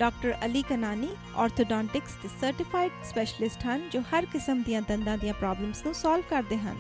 Doctor Ali ਕਨਾਨੀ ਆਰਥੋਡੋਂਟਿਕਸ ਦੇ certified specialist ਹਨ ਜੋ ਹਰ ਕਿਸਮ ਦੀਆਂ ਦੰਦਾਂ ਦੀਆਂ ਪ੍ਰੋਬਲਮਸ ਨੂੰ ਸੋਲਵ ਕਰਦੇ ਹਨ।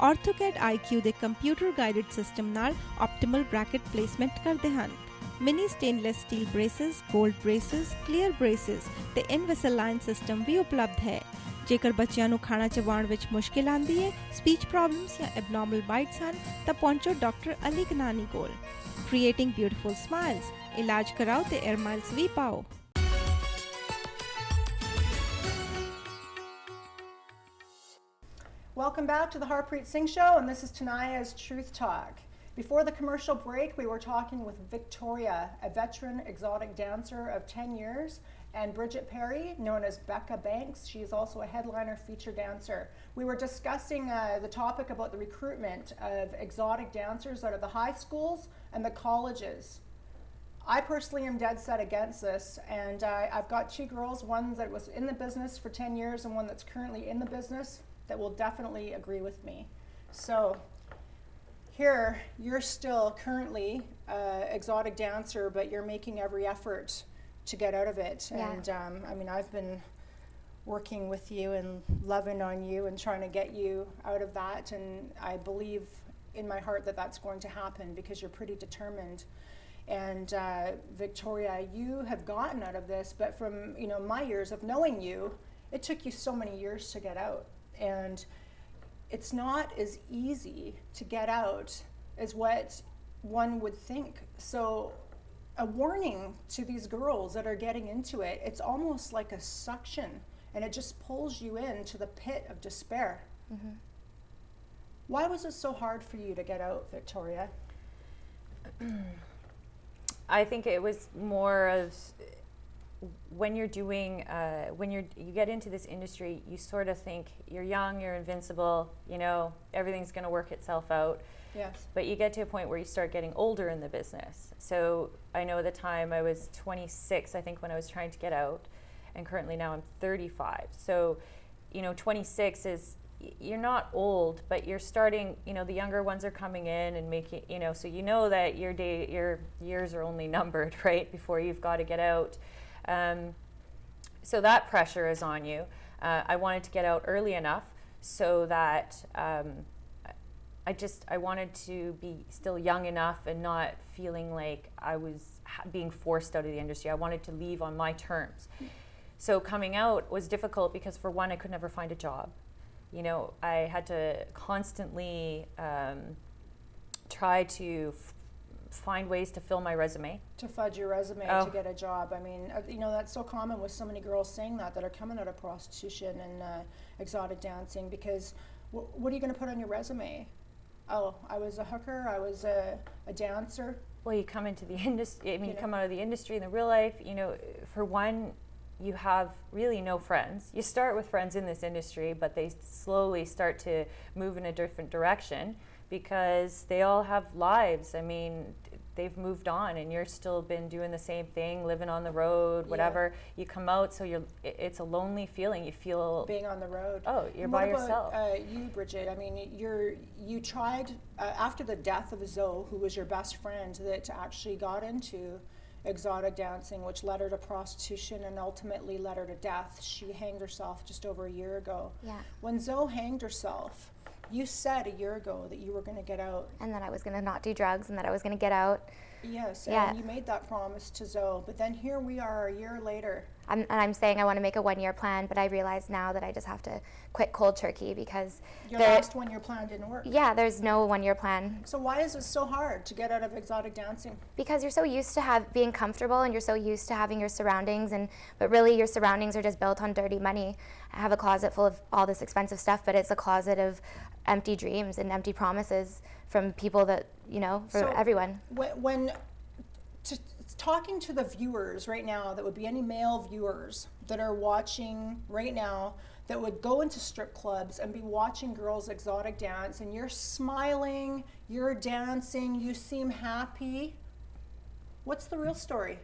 ਆਰਥੋਕੈਡ IQ ਦੇ ਕੰਪਿਊਟਰ ਗਾਈਡਡ ਸਿਸਟਮ ਨਾਲ ਆਪਟੀਮਲ ਬ੍ਰੈਕਟ ਪਲੇਸਮੈਂਟ ਕਰਦੇ ਹਨ। ਮਿਨੀ ਸਟੇਨਲੈਸ ਸਟੀਲ ਬ੍ਰੇਸਿਸ, 골ਡ ਬ੍ਰੇਸਿਸ, ਕਲੀਅਰ ਬ੍ਰੇਸਿਸ ਤੇ ਇਨਵਿਸਲਾਈਨ ਸਿਸਟਮ ਵੀ ਉਪਲਬਧ ਹੈ। ਜੇਕਰ ਬੱਚਿਆਂ ਨੂੰ ਖਾਣਾ ਚਬਾਉਣ ਵਿੱਚ ਮੁਸ਼ਕਿਲ ਆਉਂਦੀ ਹੈ, ਸਪੀਚ ਪ੍ਰੋਬਲਮਸ ਜਾਂ ਐਬਨੋਰਮਲ ਬਾਈਟਸ ਹਨ ਤਾਂ ਪਹੁੰਚੋ ਡਾਕਟਰ ਅਲੀ ਕਨਾਨੀ ਕੋਲ। ਕ੍ਰੀਏਟਿੰਗ ਬਿਊਟੀਫੁਲ ਸਮਾਈਲਸ, ਇਲਾਜ ਕਰਾਓ ਤੇ 에ਅਰ ਮਾਈਲਸ ਵੀ ਪਾਓ। Welcome back to the Harpreet Singh Show, and this is Tania's Truth Talk. Before the commercial break, we were talking with Victoria, a veteran exotic dancer of 10 years, and Bridget Perry, known as Becca Banks. She is also a headliner feature dancer. We were discussing the topic about the recruitment of exotic dancers out of the high schools and the colleges. I personally am dead set against this, and I've got two girls, one that was in the business for 10 years and one that's currently in the business, that will definitely agree with me. So here, you're still currently an exotic dancer, but you're making every effort to get out of it. Yeah. And I mean, I've been working with you and loving on you and trying to get you out of that, and I believe in my heart that that's going to happen because you're pretty determined. And Victoria, you have gotten out of this, but from my years of knowing you, it took you so many years to get out. And it's not as easy to get out as what one would think. So a warning to these girls that are getting into it, it's almost like a suction, and it just pulls you into the pit of despair. Mm-hmm. Why was it so hard for you to get out, Victoria? I think it was more of when you're doing, you get into this industry, you sort of think you're young, you're invincible, everything's going to work itself out. Yes. But you get to a point where you start getting older in the business. So I know at the time I was 26, I think, when I was trying to get out, and currently now I'm 35. So, 26 is, you're not old, but you're starting, the younger ones are coming in and making, so that your years are only numbered, right, before you've got to get out. So that pressure is on you. I wanted to get out early enough so that I wanted to be still young enough and not feeling like I was being forced out of the industry. I wanted to leave on my terms. So coming out was difficult because, for one, I could never find a job. I had to constantly try to find ways to fill my resume. To fudge your resume to get a job. I mean, that's so common with so many girls saying that are coming out of prostitution and exotic dancing, because what are you going to put on your resume? Oh, I was a hooker, I was a dancer. Well, you come into the industry, you come out of the industry in the real life, for one, you have really no friends. You start with friends in this industry, but they slowly start to move in a different direction because they all have lives. I mean, they've moved on, and you're still been doing the same thing, living on the road, whatever. Yeah. You come out, so it's a lonely feeling. You feel being on the road. Oh, you're by yourself. What about you, Bridget? I mean, you tried after the death of Zoe, who was your best friend, that actually got into exotic dancing, which led her to prostitution and ultimately led her to death. She hanged herself just over a year ago. Yeah. When Zoe hanged herself, you said a year ago that you were going to get out. And that I was going to not do drugs and that I was going to get out. Yes, yeah. And you made that promise to Zoe, but then here we are a year later. I'm saying I want to make a one-year plan, but I realize now that I just have to quit cold turkey because your last one-year plan didn't work. Yeah, there's no one-year plan. So why is it so hard to get out of exotic dancing? Because you're so used to being comfortable, and you're so used to having your surroundings, but really your surroundings are just built on dirty money. I have a closet full of all this expensive stuff, but it's a closet of empty dreams and empty promises from people that, for everyone. When talking to the viewers right now, that would be any male viewers that are watching right now that would go into strip clubs and be watching girls exotic dance, and you're smiling, you're dancing, you seem happy. What's the real story?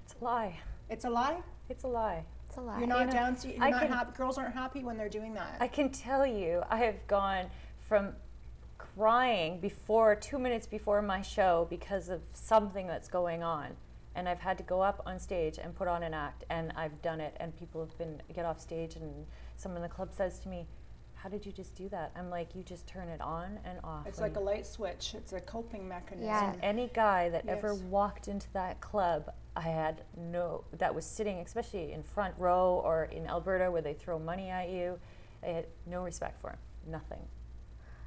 It's a lie. It's a lie? It's a lie. It's a lie. You're not dancing, you're not happy. Girls aren't happy when they're doing that. I can tell you, I have gone from crying 2 minutes before my show because of something that's going on, and I've had to go up on stage and put on an act, and I've done it, and people have been get off stage, and someone in the club says to me, how did you just do that? I'm like, you just turn it on and off. It's like a light switch. It's a coping mechanism. Yeah. And any guy that ever Yes. walked into that club, that was sitting, especially in front row or in Alberta where they throw money at you, I had no respect for him, nothing.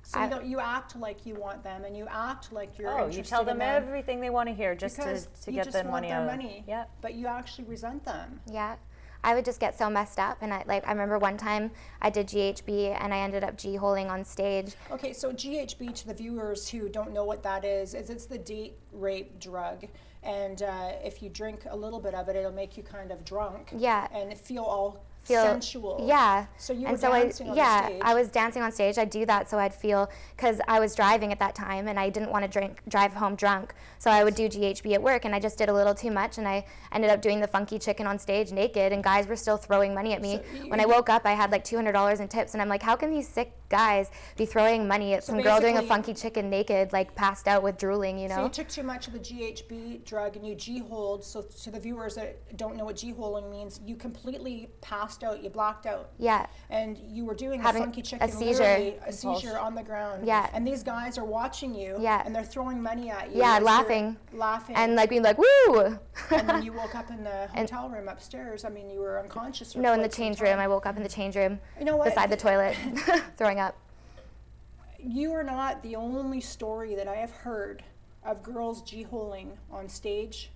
So you act like you want them, and you act like you're Oh, interested you tell them in them everything they want to hear just because to you get just the want money their out. money. Yeah. But you actually resent them. Yeah. I would just get so messed up, and I remember one time I did GHB and I ended up G-holing on stage. Okay, so GHB, to the viewers who don't know what that is it's the date rape drug. And if you drink a little bit of it, it'll make you kind of drunk. Yeah. And feel all sensual. Yeah. So you and were so dancing on the stage. I was dancing on stage. I'd do that so I'd feel, because I was driving at that time and I didn't want to drive home drunk. So I would do GHB at work, and I just did a little too much, and I ended up doing the funky chicken on stage naked, and guys were still throwing money at me. So when I woke up, I had like $200 in tips, and I'm like, how can these sick guys be throwing money at some girl doing a funky chicken naked, like passed out with drooling, you know? So you took too much of the GHB drug and you G-holed. So to the viewers that don't know what G-holing means, you completely passed out, you blacked out. Yeah. And you were doing Having a funky chicken, a seizure. literally a seizure on the ground. Yeah. And these guys are watching you. Yeah. And they're throwing money at you. Yeah, as you're laughing. Laughing. And like being like, woo! And then you woke up in the hotel room upstairs. I mean, you were unconscious. For No, in the quite some change room. time. I woke up in the change room You know what? beside the toilet, throwing up. You are not the only story that I have heard of girls G-holing on stage,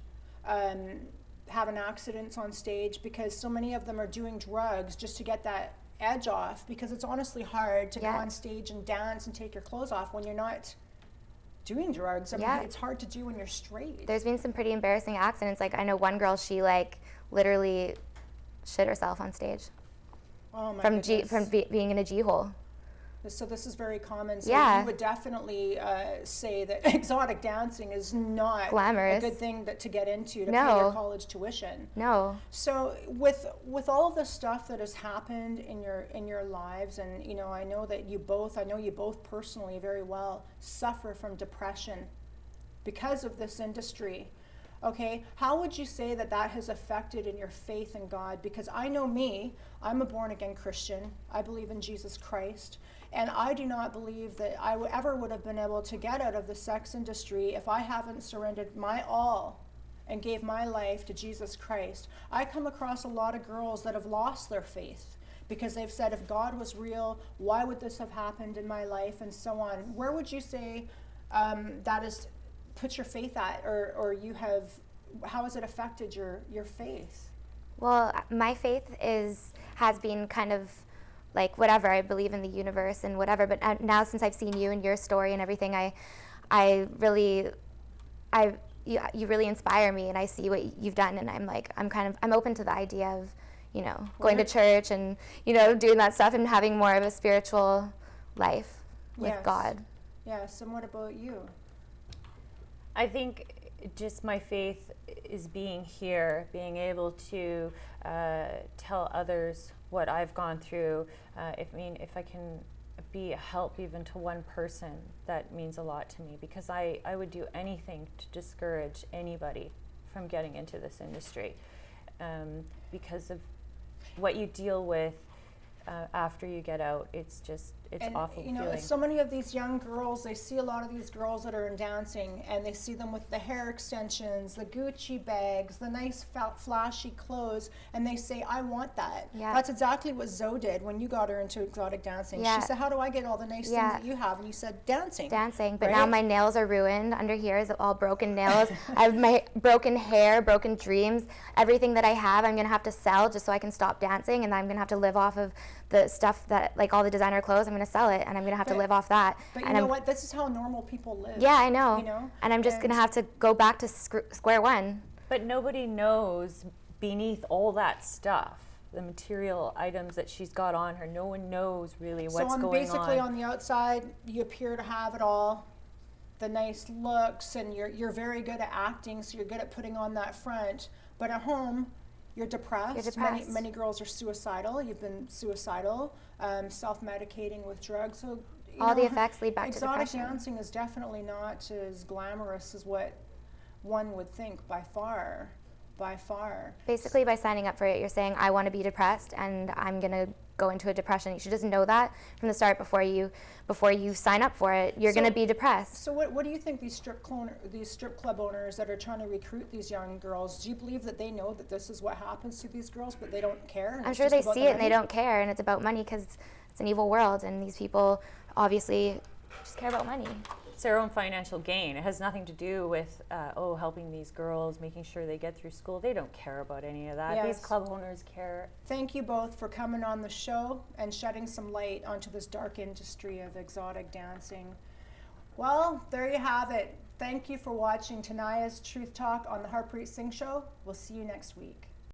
having accidents on stage, because so many of them are doing drugs just to get that edge off, because it's honestly hard to go Yeah. on stage and dance and take your clothes off when you're not doing drugs. I mean, Yeah. it's hard to do when you're straight. There's been some pretty embarrassing accidents. Like, I know one girl, she like literally shit herself on stage Oh my from goodness. being in a G-hole. So this is very common. So Yeah. you would definitely say that exotic dancing is not Glamorous. a good thing to get into to No. pay your college tuition. No. So with all of the stuff that has happened in your lives, and you know, I know you both personally very well suffer from depression because of this industry. Okay, how would you say that has affected in your faith in God? Because I know me, I'm a born again Christian. I believe in Jesus Christ. And I do not believe that I ever would have been able to get out of the sex industry if I haven't surrendered my all and gave my life to Jesus Christ. I come across a lot of girls that have lost their faith because they've said, if God was real, why would this have happened in my life, and so on. Where would you say that has put your faith at, or how has it affected your faith? Well, my faith has been kind of like whatever. I believe in the universe and whatever. But now, since I've seen you and your story and everything, you really inspire me, and I see what you've done, and I'm open to the idea of, you know, going to church and, you know, doing that stuff and having more of a spiritual life with Yes. God. Yes. And what about you? I think just my faith is being here, being able to tell others what I've gone through. If I can be a help even to one person, that means a lot to me, because I would do anything to discourage anybody from getting into this industry, because of what you deal with after you get out. It's awful You know, feeling. so many of these young girls, they see a lot of these girls that are in dancing, and they see them with the hair extensions, the Gucci bags, the nice flashy clothes, and they say, I want that. Yeah. That's exactly what Zoe did when you got her into exotic dancing. Yeah. She said, how do I get all the nice things that you have? And you said, dancing. Dancing, but Right? now my nails are ruined. Under here is all broken nails. I have my broken hair, broken dreams. Everything that I have, I'm gonna have to sell just so I can stop dancing, and I'm gonna have to live off of the stuff that, like all the designer clothes, I'm gonna sell it, and I'm gonna have to live off that. But you and know what? This is how normal people live. Yeah, I know. You know? And I'm just gonna have to go back to square one. But nobody knows beneath all that stuff, the material items that she's got on her. No one knows really what's So going basically on. on the outside, you appear to have it all, the nice looks, and you're very good at acting, so you're good at putting on that front. But at home, you're depressed. You're depressed. Many girls are suicidal. You've been suicidal, self-medicating with drugs. So All the effects lead back to exotic depression. dancing is definitely not as glamorous as what one would think, by far. By far. Basically, by signing up for it, you're saying, I want to be depressed and I'm going to go into a depression. You should just know that from the start before you sign up for it. You're going to be depressed. So what do you think these strip club owners that are trying to recruit these young girls, do you believe that they know that this is what happens to these girls, but they don't care? I'm sure they see it and they don't care, and it's about money because it's an evil world, and these people obviously just care about money. It's their own financial gain. It has nothing to do with, helping these girls, making sure they get through school. They don't care about any of that. Yes. These club owners care. Thank you both for coming on the show and shedding some light onto this dark industry of exotic dancing. Well, there you have it. Thank you for watching Tania's Truth Talk on the Harpreet Singh Show. We'll see you next week.